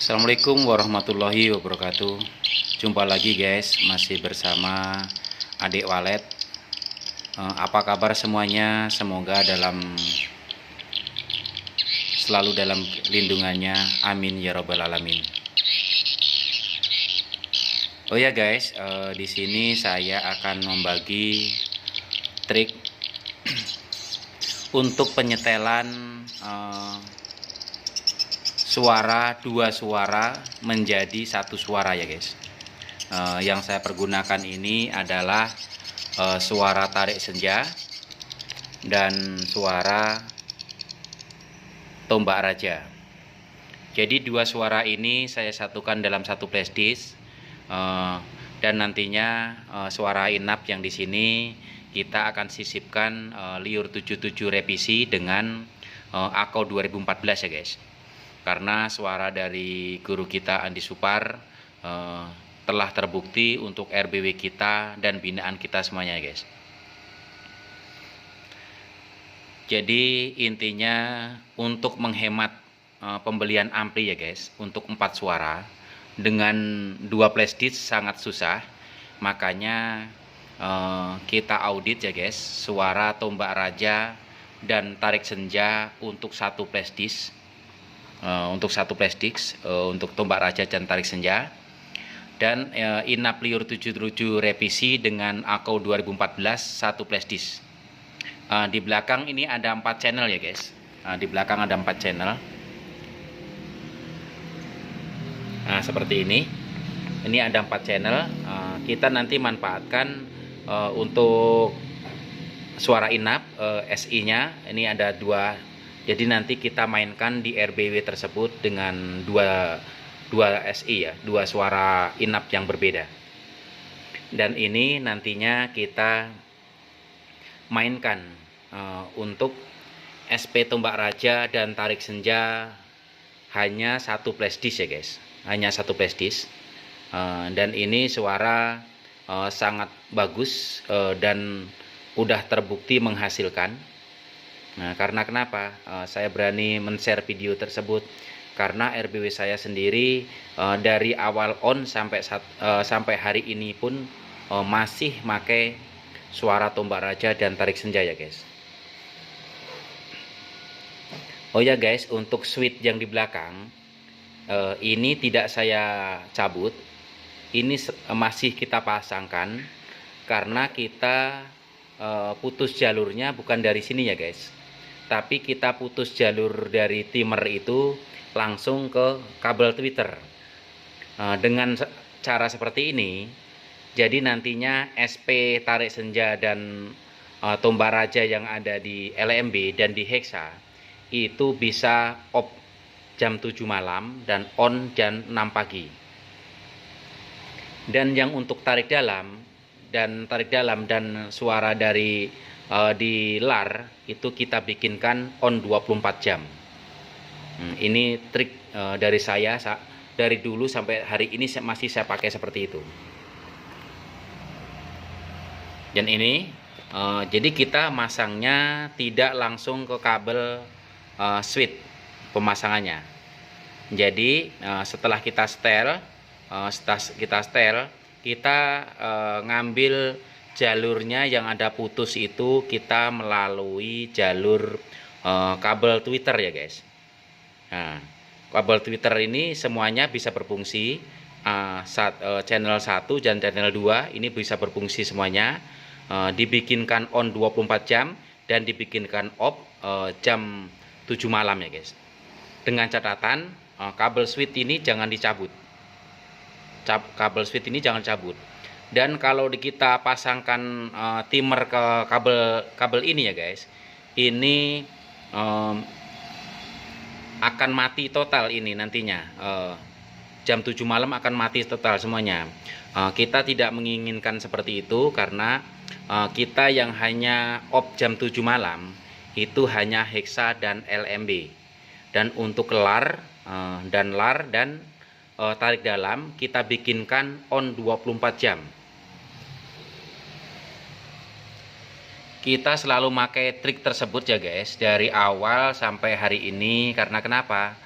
Assalamualaikum warahmatullahi wabarakatuh. Jumpa lagi guys, masih bersama adik Walet. Apa kabar semuanya? Semoga selalu dalam lindungannya. Amin ya robbal alamin. Oh ya guys, di sini saya akan membagi trik untuk penyetelan dua suara menjadi satu suara ya guys. Yang saya pergunakan ini adalah suara tarik senja dan suara tombak raja. Jadi dua suara ini saya satukan dalam satu flashdisk, dan nantinya suara inap yang di sini kita akan sisipkan Liur 77 revisi dengan AKO 2014 ya guys. Karena suara dari guru kita Andi Supar telah terbukti untuk RBW kita dan binaan kita semuanya guys. Jadi intinya untuk menghemat pembelian ampli ya guys, untuk 4 suara dengan 2 flashdisk sangat susah. Makanya kita audit ya guys, suara tombak raja dan tarik senja untuk satu flashdisk. Untuk tombak raja dan tarik senja, dan inap Liur 77 revisi dengan AKO 2014 satu flashdisk. Di belakang ini ada 4 channel ya guys. Di belakang ada 4 channel. Seperti ini. Ini ada 4 channel. Kita nanti manfaatkan untuk suara inap SI-nya. Ini ada 2. Jadi nanti kita mainkan di RBW tersebut dengan dua SI ya, 2 suara inap yang berbeda. Dan ini nantinya kita mainkan untuk SP tombak raja dan tarik senja hanya satu flashdisk ya guys, hanya satu flashdisk. Dan ini suara sangat bagus dan udah terbukti menghasilkan. Nah, karena kenapa saya berani men-share video tersebut? Karena RBW saya sendiri dari awal on sampai hari ini pun masih pakai suara tombak raja dan tarik senja ya guys. Oh ya guys, untuk switch yang di belakang ini tidak saya cabut. Ini masih kita pasangkan karena kita putus jalurnya bukan dari sini ya guys. Tapi kita putus jalur dari timer itu langsung ke kabel Twitter. Dengan cara seperti ini, jadi nantinya SP tarik senja dan tombak raja yang ada di LMB dan di Hexa itu bisa off jam 7 malam dan on jam 6 pagi. Dan yang untuk tarik dalam dan suara dari di LAR itu kita bikinkan on 24 jam. Ini trik dari saya dari dulu sampai hari ini masih saya pakai seperti itu. Dan ini jadi kita masangnya tidak langsung ke kabel switch pemasangannya. Jadi setelah kita setel, kita ngambil jalurnya yang ada putus itu kita melalui jalur kabel Twitter ya guys. Nah, kabel Twitter ini semuanya bisa berfungsi. Channel 1 dan channel 2 ini bisa berfungsi semuanya. Dibikinkan on 24 jam dan dibikinkan off jam 7 malam ya guys. Dengan catatan kabel switch ini jangan dicabut. Kabel switch ini jangan cabut. Dan kalau kita pasangkan timer ke kabel ini ya guys, ini akan mati total ini nantinya. Jam 7 malam akan mati total semuanya. Kita tidak menginginkan seperti itu karena kita yang hanya off jam 7 malam itu hanya Hexa dan LMB. Dan untuk LAR dan tarik dalam kita bikinkan on 24 jam. Kita selalu pakai trik tersebut ya guys dari awal sampai hari ini. Karena kenapa?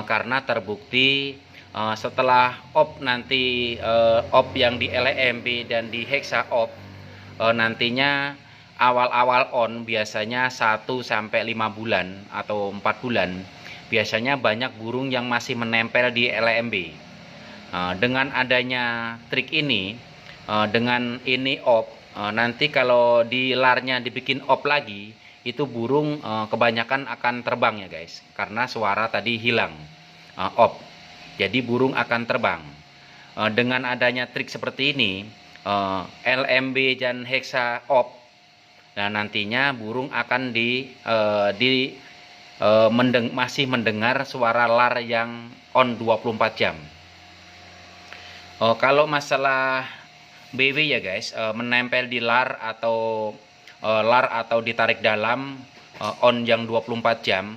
Karena terbukti setelah op nanti op yang di LMB dan di hexa op, nantinya awal-awal on biasanya 1-5 bulan atau 4 bulan biasanya banyak burung yang masih menempel di LMB. Dengan adanya trik ini, dengan ini op, nanti kalau di larnya dibikin op lagi, itu burung kebanyakan akan terbang ya guys, karena suara tadi hilang op, jadi burung akan terbang. Dengan adanya trik seperti ini, LMB dan hexa op, nah nantinya burung akan masih mendengar suara lar yang on 24 jam. Kalau masalah BW ya guys, menempel di lar atau ditarik dalam on yang 24 jam,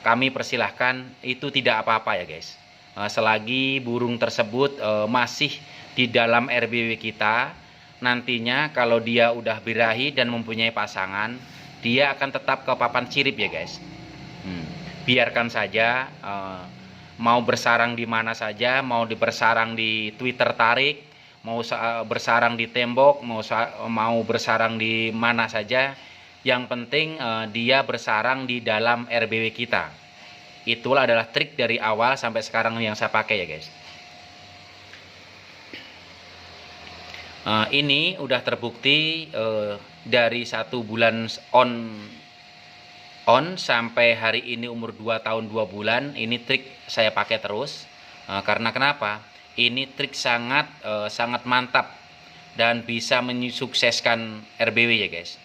kami persilahkan, itu tidak apa-apa ya guys. Selagi burung tersebut masih di dalam RBW kita, nantinya kalau dia udah birahi dan mempunyai pasangan, dia akan tetap ke papan sirip ya guys. Biarkan saja, mau bersarang di mana saja, mau bersarang di Twitter tarik, mau bersarang di tembok, mau bersarang di mana saja, yang penting dia bersarang di dalam RBW kita. Itulah adalah trik dari awal sampai sekarang yang saya pakai ya guys. Ini udah terbukti dari 1 bulan on sampai hari ini umur 2 tahun 2 bulan, ini trik saya pakai terus. Karena kenapa? Ini trik sangat mantap dan bisa menyukseskan RBW ya guys.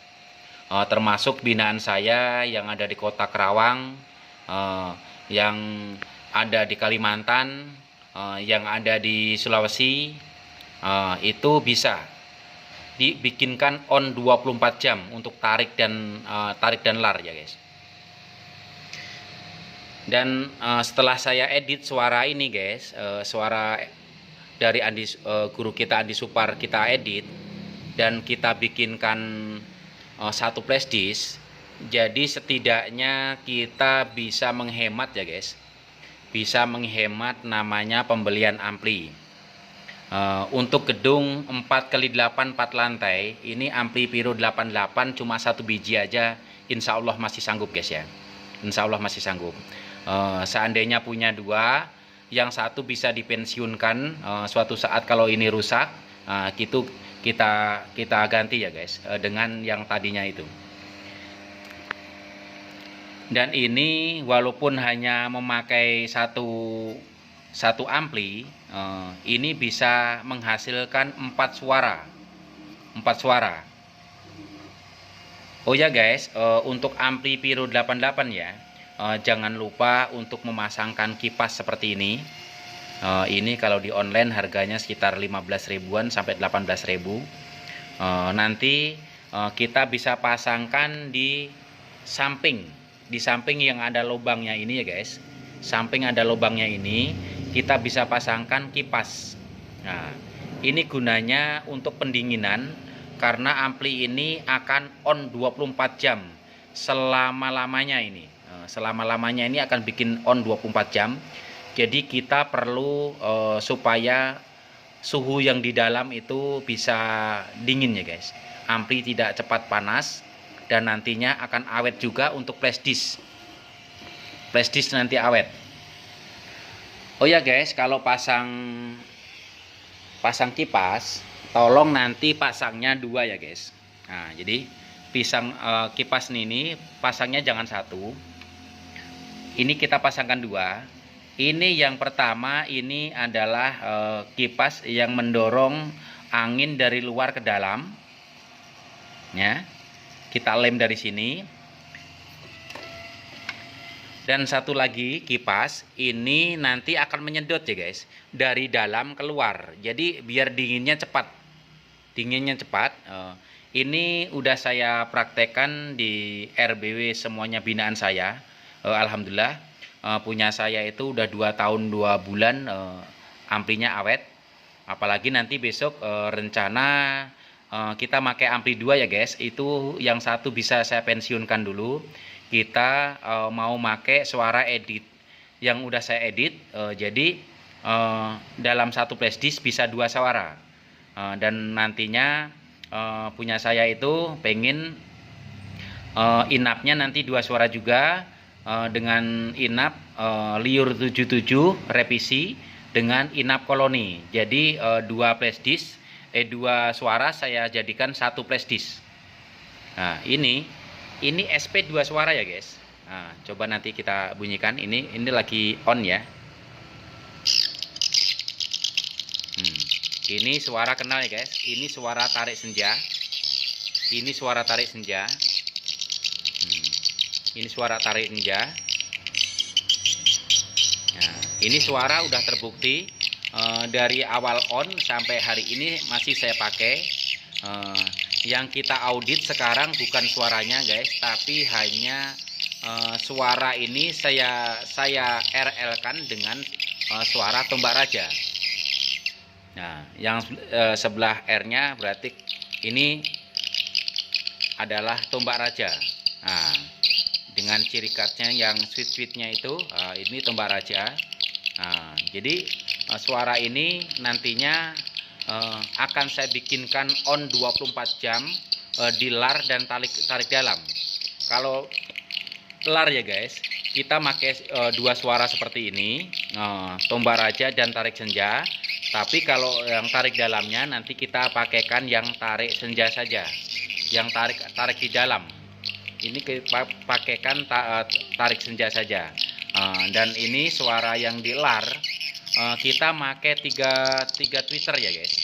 Termasuk binaan saya yang ada di kota Kerawang, yang ada di Kalimantan, yang ada di Sulawesi, itu bisa dibikinkan on 24 jam untuk tarik dan lar ya guys. Dan setelah saya edit suara ini guys, suara dari guru kita Andi Supar kita edit dan kita bikinkan satu flashdisk, jadi setidaknya kita bisa menghemat ya guys, bisa menghemat namanya pembelian ampli. Untuk gedung 4x8 4 lantai, ini ampli Piro 88 cuma 1 biji aja, insya Allah masih sanggup guys ya, insya Allah masih sanggup. Seandainya punya 2, yang 1 bisa dipensiunkan suatu saat kalau ini rusak, gitu kita ganti ya guys, dengan yang tadinya itu. Dan ini walaupun hanya memakai satu ampli, ini bisa menghasilkan 4 suara. Oh ya guys, untuk ampli Piro 88 ya, jangan lupa untuk memasangkan kipas seperti ini. Ini kalau di online harganya sekitar 15 ribuan sampai 18 ribu. Nanti kita bisa pasangkan di samping yang ada lubangnya ini ya guys. Samping ada lubangnya ini, kita bisa pasangkan kipas. Nah, ini gunanya untuk pendinginan, karena ampli ini akan on 24 jam selama-lamanya ini. Selama-lamanya ini akan bikin on 24 jam. Jadi kita perlu supaya suhu yang di dalam itu bisa dingin ya guys. Ampli tidak cepat panas dan nantinya akan awet juga untuk flashdisk. Flashdisk nanti awet. Oh ya guys, kalau pasang kipas, tolong nanti pasangnya 2 ya guys. Nah, jadi kipas ini pasangnya jangan 1. Ini kita pasangkan 2. Ini yang pertama, ini adalah kipas yang mendorong angin dari luar ke dalam. Ya, kita lem dari sini. Dan satu lagi kipas ini nanti akan menyedot ya guys, dari dalam keluar. Jadi biar dinginnya cepat. Ini udah saya praktekkan di RBW semuanya binaan saya. Alhamdulillah, punya saya itu udah 2 tahun 2 bulan amplinya awet. Apalagi nanti besok rencana kita pakai ampli 2 ya guys. Itu yang 1 bisa saya pensiunkan dulu. Kita mau pakai suara edit. yang udah saya edit. Jadi dalam satu flash disk bisa 2 suara. Dan nantinya punya saya itu pengen inapnya nanti 2 suara juga, dengan inap Liur 77 revisi dengan inap koloni. Jadi 2 flash disk, 2 suara saya jadikan 1 flash disk. Nah, ini SP 2 suara ya guys. Nah, coba nanti kita bunyikan. Ini lagi on ya. Ini suara kenal ya guys. Ini suara tarik senja. Ini suara tarik senja. Ini suara tarik senja. Nah, ini suara udah terbukti dari awal on sampai hari ini masih saya pakai. Yang kita audit sekarang bukan suaranya guys, tapi hanya suara ini saya RL-kan dengan suara tombak raja. Nah, yang sebelah R-nya berarti ini adalah tombak raja. Nah, dengan ciri khasnya yang sweet-sweetnya itu, ini tombak raja. Nah, jadi suara ini nantinya akan saya bikinkan on 24 jam di lar dan tarik dalam. Kalau lar ya guys, kita pakai 2 suara seperti ini, tombak raja dan tarik senja. Tapi kalau yang tarik dalamnya nanti kita pakaikan yang tarik senja saja, yang tarik di dalam. Ini kita pakaikan tarik senja saja. Dan ini suara yang di lar kita pakai 3 tweeter ya guys.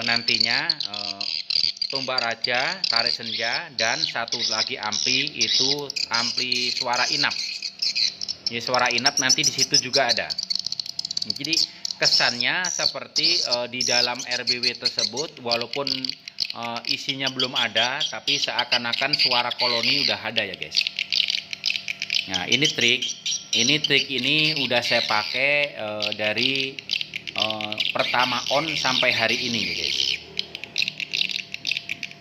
Nantinya tombak raja, tarik senja, dan satu lagi ampli itu ampli suara inap. Ini suara inap nanti di situ juga ada. Jadi kesannya seperti di dalam RBW tersebut walaupun isinya belum ada, tapi seakan-akan suara koloni udah ada ya guys. Nah, ini trik ini udah saya pakai dari pertama on sampai hari ini ya guys.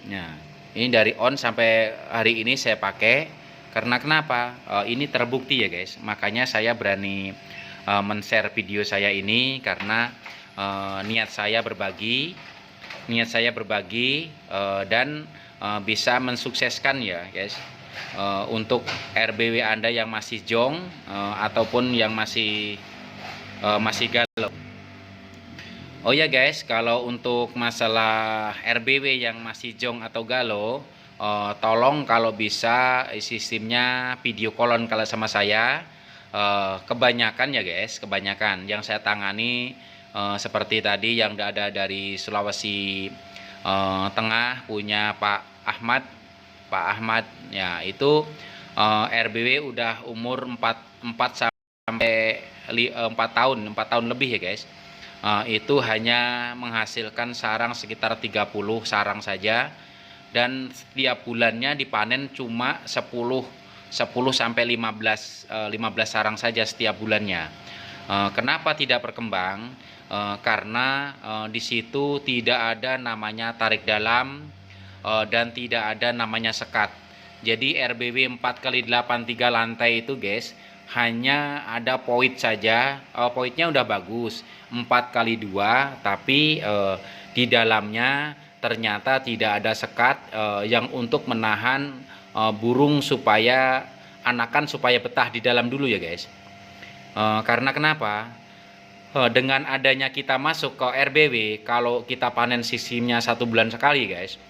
Nah, ini dari on sampai hari ini saya pakai karena kenapa? Ini terbukti ya guys. Makanya saya berani men-share video saya ini karena niat saya berbagi dan bisa mensukseskan ya guys, untuk RBW Anda yang masih jong ataupun yang masih galau. Oh ya guys, kalau untuk masalah RBW yang masih jong atau galau, tolong kalau bisa sistemnya video call kalau sama saya. Kebanyakan ya guys, kebanyakan yang saya tangani seperti tadi yang ada dari Sulawesi Tengah punya Pak Ahmad ya, itu RBW udah umur 4 sampai 4 tahun lebih ya guys. Itu hanya menghasilkan sarang sekitar 30 sarang saja, dan setiap bulannya dipanen cuma 10 sampai 15 sarang saja setiap bulannya. Kenapa tidak berkembang? Karena di situ tidak ada namanya tarik dalam dan tidak ada namanya sekat. Jadi RBW 4x8 3 lantai itu guys, hanya ada poit saja. Poitnya udah bagus 4x2, tapi di dalamnya ternyata tidak ada sekat yang untuk menahan burung supaya anakan supaya betah di dalam dulu ya guys. Karena kenapa? Dengan adanya kita masuk ke RBW, kalau kita panen sistemnya 1 bulan sekali guys,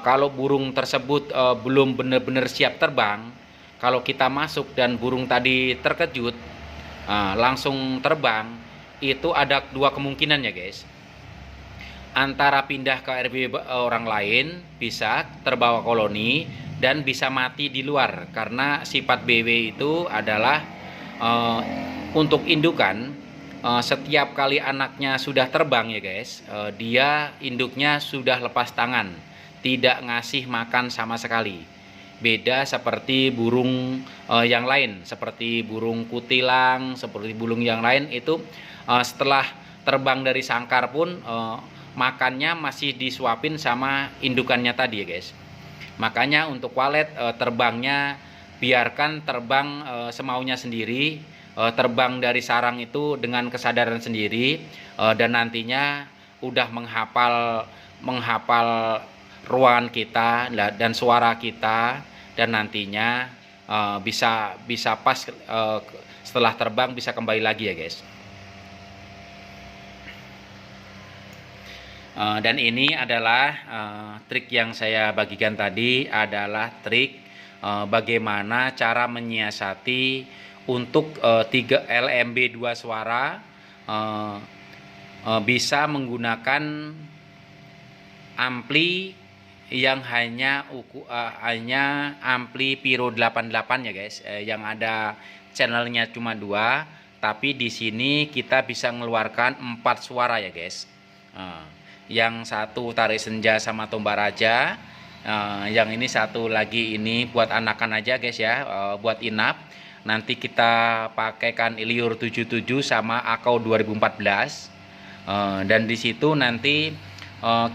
kalau burung tersebut belum benar-benar siap terbang, kalau kita masuk dan burung tadi terkejut langsung terbang, itu ada 2 kemungkinan ya guys. Antara pindah ke RBW orang lain, bisa terbawa koloni, dan bisa mati di luar. Karena sifat BW itu adalah untuk indukan, setiap kali anaknya sudah terbang ya guys, dia induknya sudah lepas tangan, tidak ngasih makan sama sekali. Beda seperti burung yang lain, seperti burung kutilang, seperti burung yang lain itu setelah terbang dari sangkar pun makannya masih disuapin sama indukannya tadi ya guys. Makanya untuk walet terbangnya biarkan terbang semaunya sendiri, terbang dari sarang itu dengan kesadaran sendiri, dan nantinya udah menghafal ruangan kita dan suara kita, dan nantinya bisa pas setelah terbang bisa kembali lagi ya guys. Dan ini adalah trik yang saya bagikan tadi, adalah trik bagaimana cara menyiasati untuk 3 LMB 2 suara, bisa menggunakan ampli yang hanya ampli Pyro 88 ya guys, yang ada channelnya cuma 2, tapi di sini kita bisa mengeluarkan 4 suara ya guys. Yang satu tarik senja sama tombak raja, yang ini satu lagi ini buat anakan aja guys ya, buat inap. Nanti kita pakaikan Iliur 77 sama Akau 2014, dan di situ nanti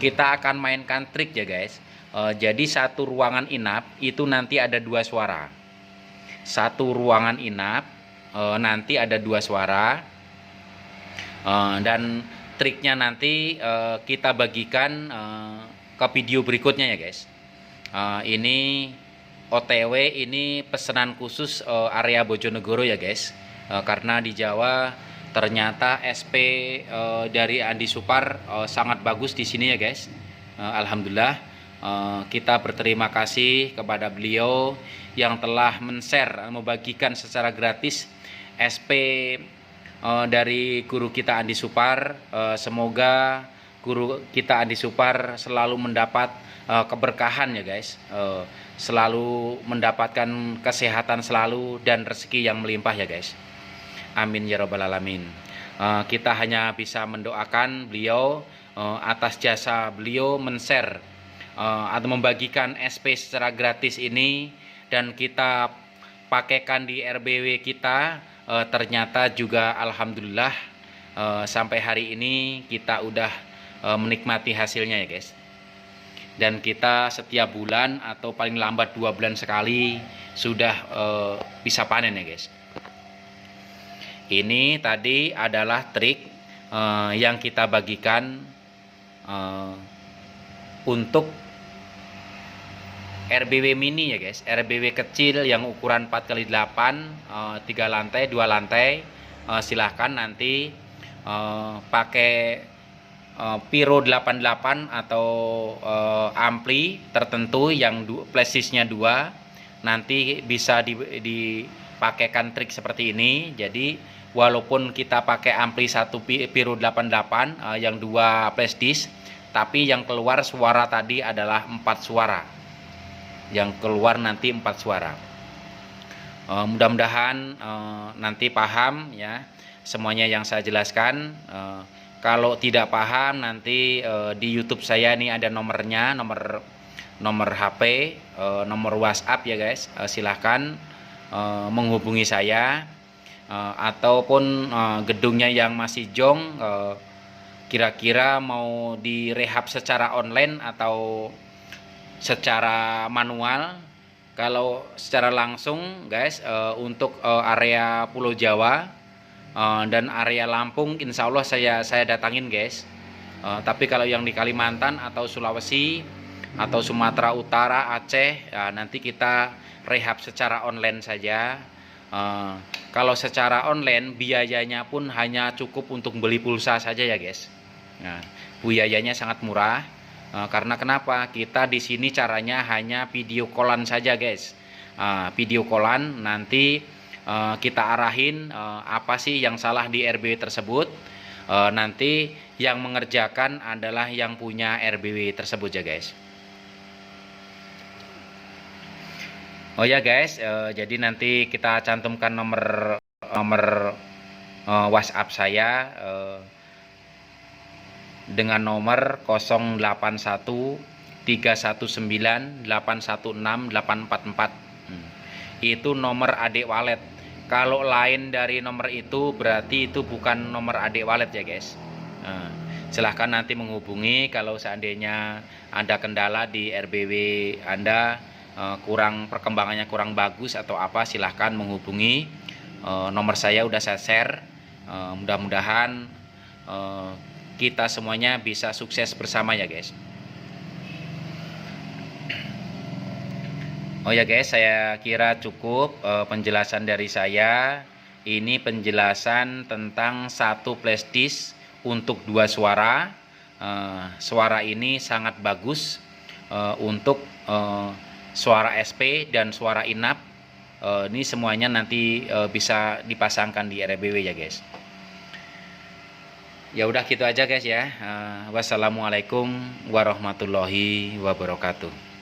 kita akan mainkan trik ya guys. Jadi satu ruangan inap itu nanti ada 2 suara. Satu ruangan inap nanti ada 2 suara, dan triknya nanti kita bagikan ke video berikutnya ya guys. Ini OTW, ini pesanan khusus area Bojonegoro ya guys, karena di Jawa ternyata SP dari Andi Supar sangat bagus di sini ya guys. Alhamdulillah, kita berterima kasih kepada beliau yang telah men-share, membagikan secara gratis SP dari guru kita Andi Supar. Semoga guru kita Andi Supar selalu mendapat keberkahan ya guys, selalu mendapatkan kesehatan selalu dan rezeki yang melimpah ya guys. Amin ya robbal alamin. Kita hanya bisa mendoakan beliau atas jasa beliau men-share atau membagikan SP secara gratis ini, dan kita pakaikan di RBW kita. Ternyata juga alhamdulillah sampai hari ini kita udah menikmati hasilnya ya guys. Dan kita setiap bulan atau paling lambat 2 bulan sekali sudah bisa panen ya guys. Ini tadi adalah trik yang kita bagikan untuk RBW mini ya guys, RBW kecil yang ukuran 4x8, 3 lantai 2 lantai. Silahkan nanti pakai Pyro 88 atau ampli tertentu yang flashdisknya 2, nanti bisa dipakaikan trik seperti ini. Jadi walaupun kita pakai ampli 1 Pyro 88 yang 2 flashdisk, tapi yang keluar suara tadi adalah 4 suara. Yang keluar nanti 4 suara. Mudah-mudahan nanti paham ya semuanya yang saya jelaskan. Kalau tidak paham nanti di YouTube saya ini ada nomornya, nomor HP, nomor WhatsApp ya guys. Silahkan menghubungi saya, ataupun gedungnya yang masih jong, kira-kira mau direhab secara online atau secara manual. Kalau secara langsung guys, untuk area Pulau Jawa dan area Lampung insya Allah saya datangin guys. Tapi kalau yang di Kalimantan atau Sulawesi atau Sumatera Utara, Aceh, nanti kita rehab secara online saja. Kalau secara online biayanya pun hanya cukup untuk beli pulsa saja ya guys. Nah, biayanya sangat murah. Karena kenapa? Kita di sini caranya hanya video callan saja guys. Video callan, nanti kita arahin apa sih yang salah di RBW tersebut. Nanti yang mengerjakan adalah yang punya RBW tersebut ya guys. Oh ya guys, jadi nanti kita cantumkan nomor WhatsApp saya dengan nomor 081 319 816 844. Itu nomor adik walet. Kalau lain dari nomor itu berarti itu bukan nomor adik walet ya guys. Silahkan nanti menghubungi kalau seandainya ada kendala di RBW Anda, perkembangannya kurang bagus atau apa, silahkan menghubungi Nomor saya udah saya share. Mudah-mudahan kita semuanya bisa sukses bersama ya guys. Oh ya guys, saya kira cukup penjelasan dari saya. Ini penjelasan tentang satu flash disk untuk 2 suara. Suara ini sangat bagus untuk suara SP dan suara inap. Ini semuanya nanti bisa dipasangkan di RBW ya guys. Ya udah gitu aja guys ya. Wassalamualaikum warahmatullahi wabarakatuh.